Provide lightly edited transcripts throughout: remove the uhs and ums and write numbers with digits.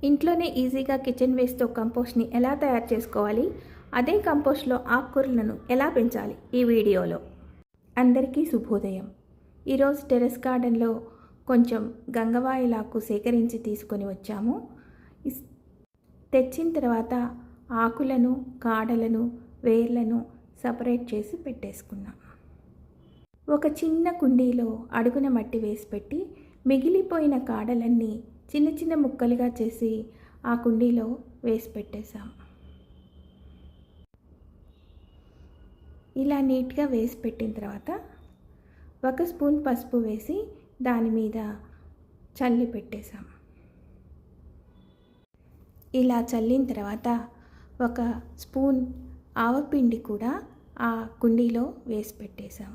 ఇంట్లోనే ఈజీగా కిచెన్ వేస్ట్తో కంపోస్ట్ని ఎలా తయారు చేసుకోవాలి, అదే కంపోస్ట్లో ఆకుకూరలను ఎలా పెంచాలి ఈ వీడియోలో. అందరికీ శుభోదయం. ఈరోజు టెరెస్ గార్డెన్లో కొంచెం గంగవాయిలాకు సేకరించి తీసుకొని వచ్చాము. తెచ్చిన తర్వాత ఆకులను, కాడలను, వేర్లను సపరేట్ చేసి పెట్టేసుకున్నాం. ఒక చిన్న కుండీలో అడుగున మట్టి వేసి పెట్టి మిగిలిపోయిన కాడలన్నీ చిన్న చిన్న ముక్కలుగా చేసి ఆ కుండీలో వేసి పెట్టేశాం. ఇలా నీట్గా వేసి పెట్టిన తర్వాత 1 స్పూన్ పసుపు వేసి దాని మీద చల్లి పెట్టేశాం. ఇలా చల్లిన తర్వాత 1 స్పూన్ ఆవపిండి కూడా ఆ కుండీలో వేసి పెట్టేశాం.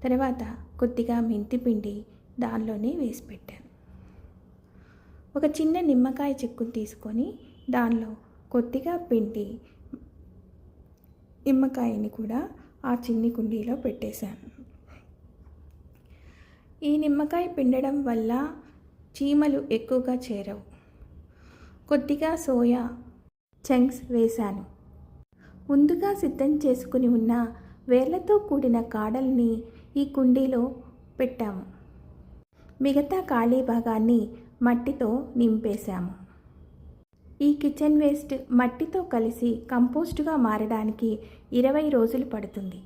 తర్వాత కొద్దిగా మెంతిపిండి దానిలోనే వేసి పెట్టాను. ఒక చిన్న నిమ్మకాయ చెక్కును తీసుకొని దానిలో కొద్దిగా పిండి నిమ్మకాయని కూడా ఆ చిన్ని కుండీలో పెట్టేశాను. ఈ నిమ్మకాయ పిండడం వల్ల చీమలు ఎక్కువగా చేరవు. కొద్దిగా సోయా చంక్స్ వేశాను. ముందుగా సిద్ధం చేసుకుని ఉన్న వేర్లతో కూడిన కాడల్ని ఈ కుండీలో పెట్టాము. మిగతా ఖాళీ భాగాన్ని మట్టితో నింపేశాము. ఈ కిచెన్ వేస్ట్ మట్టితో కలిసి కంపోస్టుగా మారడానికి 20 రోజులు పడుతుంది.